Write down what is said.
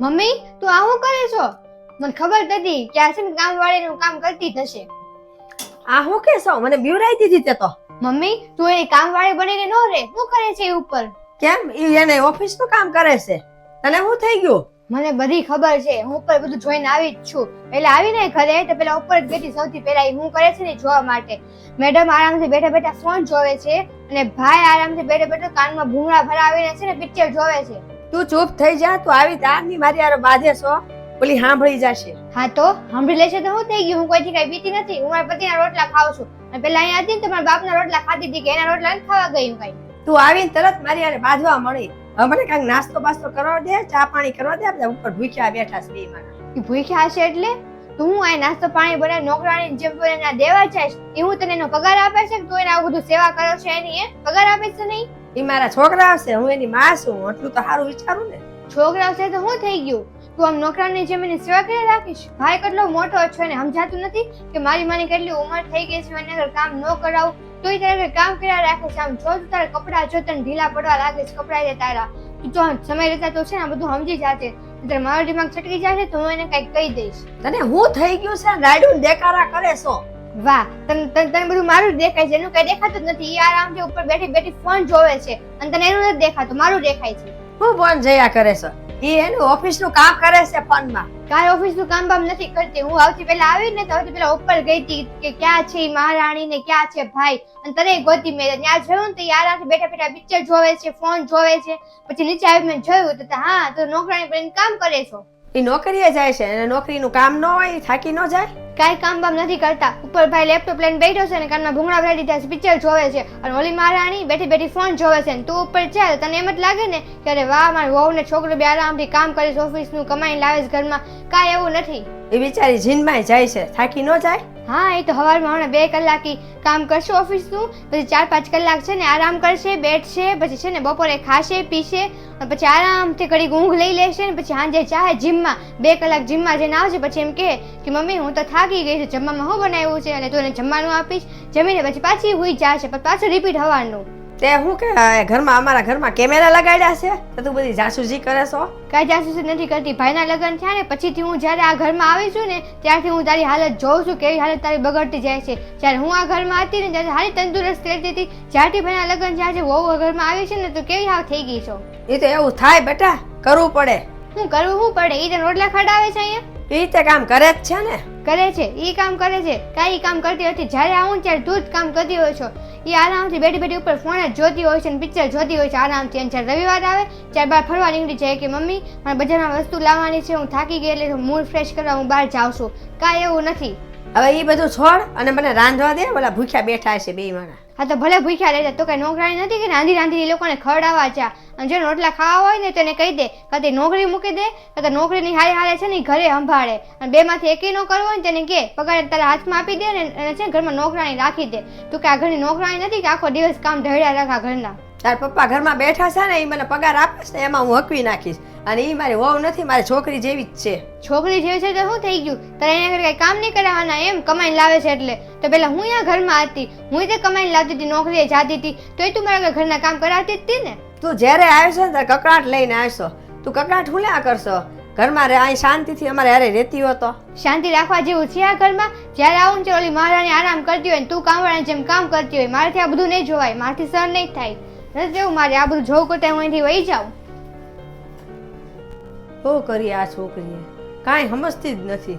Mummy તું આ શું કરે છો? મને ખબર નથી કે આ છે ને કામવાળીનું કામ કરતી થશે. આ હું કેસો મને બીવરાઈ દીધી તે તો. મમ્મી તું એ કામવાળી બનીને ન રહે. શું કરે છે એ ઉપર? કેમ ઈ એને ઓફિસ નું કામ કરે છે? તને શું થઈ ગયું? મને બધી ખબર છે. હું ઉપર બધું જોઈને આવી જ છું. એટલે આવીને ઘરે તો પેલા ઉપર જ બેઠી. સૌથી પહેલા હું કરે છે ને જોવા માટે. મેડમ આરામથી બેઠા બેઠા ફોન જોવે છે અને ભાઈ આરામથી બેઠા બેઠા કાનમાં ભૂંગળા ભરાવીને છે ને પિક્ચર જોવે છે. તું ચૂપ થઈ જા. તું આવી તારની મારી હારે બાજે છો. ઓલી સાંભળી જશે. હા તો સાંભળી લેશે તો શું થઈ ગયું? હું કોઈથી કઈ બીતી નથી. હું મારા પતિના રોટલા ખાઉં છું. અને પેલા અહીંયા હતી ને તો મારા બાપના રોટલા ખાતી હતી કે એના રોટલા નથી ખાવા ગઈ હું કઈ. તું આવીને તરત મારી હારે બાજવા મળી. હવે મને કાંઈક નાસ્તો બાસ્તો કરવા દે, ચા પાણી કરવા દે. આપણે ઉપર ભૂખ્યા બેઠા છે બે માણસ. ભૂખ્યા હશે એટલે તું હું આ નાસ્તો પાણી બનાવી નોકરાણી જેમ એને દેવા જાય એ હું તને એનો પગાર આપે છે કે તું એને આવું બધું સેવા કરો છો એની પગાર આપે છે નહીં? ઈ મારા છોકરા હશે, હું એની માં છું. એટલું તો સારું વિચારું ને. છોકરા છે તો શું થઈ ગયું? તું આમ નોકરાની જેમ એની સેવા કરી રાખીશ? ભાઈ કેટલો મોટો છે ને સમજાતું નથી કે મારી માની કેટલી ઉંમર થઈ ગઈ છે એને અગર કામ ન કરાવું તોય તારે કામ કર્યા રાખે છે. આમ જો તું તારા કપડા જો તને ઢીલા પડવા લાગે છે કપડા છે તારા. તું તો સમય રહેતા તો છે ને બધું સમજી જાતે. એટલે મારો દિમાગ છટકી જાય છે તો હું એને કઈક કહી દઈશ. તને હું થઈ ગયું છે? રાયડું દેખાડા કરે છો. વાહ તને બધું મારું જ દેખાય છે. એનું કઈ દેખાતું જ નથી. એ આરામથી ઉપર બેઠી બેઠી ફોન જોવે છે અને તને એનું નથી દેખાતું, મારું દેખાય છે. હું ફોન જયા કરે છે? ઈ એનું ઓફિસ નું કામ કરે છે ફોન માં. કાંઈ ઓફિસ નું કામ બામ નથી કરતી. હું આવતી પેલા આવી ને તો આવતી પેલા ઉપર ગઈ હતી કે ક્યાં છે ઈ મહારાણી ને ક્યાં છે ભાઈ, અને તને ગોતી મેં ત્યાં જોયું તો આરામથી બેઠા બેઠા પિક્ચર જોવે છે, ફોન જોવે છે. પછી નીચે આવી મેં જોયું તો હા તો નોકરાણી બનીને કામ કરે છો. ઈ નોકરીએ જાય છે અને નોકરીનું કામ ન હોય ઈ થાકી ન જાય? કાંઈ કામ બામ નથી કરતા. ઉપર ભાઈ લેપટોપ લઈને બેઠો છે ને કાનમાં ભૂંગળા ભરાઈ દીધા છે, પિક્ચર જોવે છે. અને ઓલી મહારાણી બેઠી બેઠી ફોન જોવે છે. તું ઉપર ચાલ તને એમ જ લાગે ને કે અરે વાહ મારી વહુ ને છોકરો બે આરામથી કામ કરે છે, ઓફિસ નું કમાઈને લાવે છે ઘરમાં. કાંઈ એવું નથી. એ બિચારી જીનમાં જાય છે, થાકી ન જાય? હા એ તો સવારમાં હમણાં 2 કલાક કામ કરશે ઓફિસ નું, પછી 4-5 કલાક છે ને આરામ કરશે, બેઠશે, પછી છે ને બપોરે ખાશે પીશે અને પછી આરામથી ઘડીક ઊંઘ લઈ લેશે ને પછી સાંજે ચાહે જીમમાં 2 કલાક જીમમાં જઈને આવશે. પછી એમ કે મમ્મી હું તો થાકી ગઈ છું, જમવામાં શું બનાવ્યું છે અને તું એને જમવાનું આપીશ. જમીને પછી પાછી હુઈ જશે, પછી પાછું રિપીટ થવાનું. તે હું કે ઘરમાં અમારા ઘરમાં કેમેરા લગાડ્યા છે તો તું બધી જાસૂસી કરે છો? કાંઈ જાસૂસી નથી કરતી. ભાઈના લગ્ન થયા ને પછીથી હું જ્યારે આ ઘરમાં આવી છું ને ત્યારથી હું તારી હાલત જોઉં છું કેવી હાલત તારી બગડતી જાય છે. જ્યારે હું આ ઘરમાં હતી ને ત્યારે સારી તંદુરસ્ત રહેતી હતી. જ્યારથી ભાઈના લગ્ન થયા છે વહુ ઘરમાં આવી છે ને તો કેવી હાવ થઈ ગઈ છો. એ તો એવું થાય બેટા, કરવું પડે. શું કરવું શું પડે? ઈ તો રોટલા ખડાવે છે અહીંયા. એ તે કામ કરે જ છે ને. કરે છે ઈ કામ કરે છે. કાંઈ કામ કરતી હતી. જ્યારે આવું ત્યારે તું જ કામ કરતી હોય છો. એ આરામથી બેઠી બેઠી ઉપર ફોન જ જોતી હોય છે અને પિક્ચર જોતી હોય છે આરામથી. અને જ્યારે રવિવાર આવે ત્યારે બહાર ફરવા નીકળી જાય કે મમ્મી મારે બજારમાં વસ્તુ લાવવાની છે, હું થાકી ગઈ એટલે મૂડ ફ્રેશ કરવા હું બહાર જાઉં છું. કાંઈ એવું નથી. હવે એ બધું છોડ અને મને રાંધવા દે. ઓલા ભૂખ્યા બેઠા છે બે માણા. હા તો ભલે ભૂખ્યા રહેતા તો કઈ નોકરાણી નથી કે રાંધી રાંધી એ લોકોને ખવડાવવા ચા. અને જો રોટલા ખાવા હોય ને તો એને કહી દે કાં નોકરી મૂકી દે કાં નોકરીની હારે હારે છે ને ઘરે સંભાળે. અને બેમાંથી એકેય ન કરવો હોય ને તેને કે પગાર તારા હાથમાં આપી દે ને એને છે ઘરમાં નોકરાણી રાખી દે. તું કે આ ઘરની નોકરાણી નથી કે આખો દિવસ કામ ઢળ્યા રાખા ઘરના. તાર પપ્પા ઘરમાં બેઠા છે ને એ મને પગાર આપે છે એમાં હું હકવી નાખીશ. અને એ મારી વહુ નથી, મારી છોકરી જેવી જ છે. છોકરી જેવી છે તો શું થઈ ગયું? તારે એના ઘરે કઈ કામ નહીં કરાવવાના એમ કમાઈને લાવે છે એટલે? તો પેલા હું અહીંયા ઘરમાં હતી, હું તે કમાઈને લાવતી હતી, નોકરીએ જાતી હતી તોય તું મારા ઘરના કામ કરાવતી જ હતી ને. તું જ્યારે આવ્યો છે ત્યારે કકડાટ લઈને આવશો. તું કકડાટ હું લ્યા કરશો? ઘરમાં અહીં શાંતિથી અમારે હારે રહેતી હતો. શાંતિ રાખવા જેવું છે આ ઘરમાં? જ્યારે આવું ને ઓલી મહારાણી આરામ કરતી હોય ને તું કામવાળાની જેમ કામ કરતી હોય. મારાથી આ બધું નહીં જોવાય, મારાથી સહન નહીં થાય. નથી એવું મારે આ બધું જોવું કરતા હું અહીંથી વહી જાઉં. શું કરીએ આ છોકરીએ? કાંઈ સમજતી જ નથી.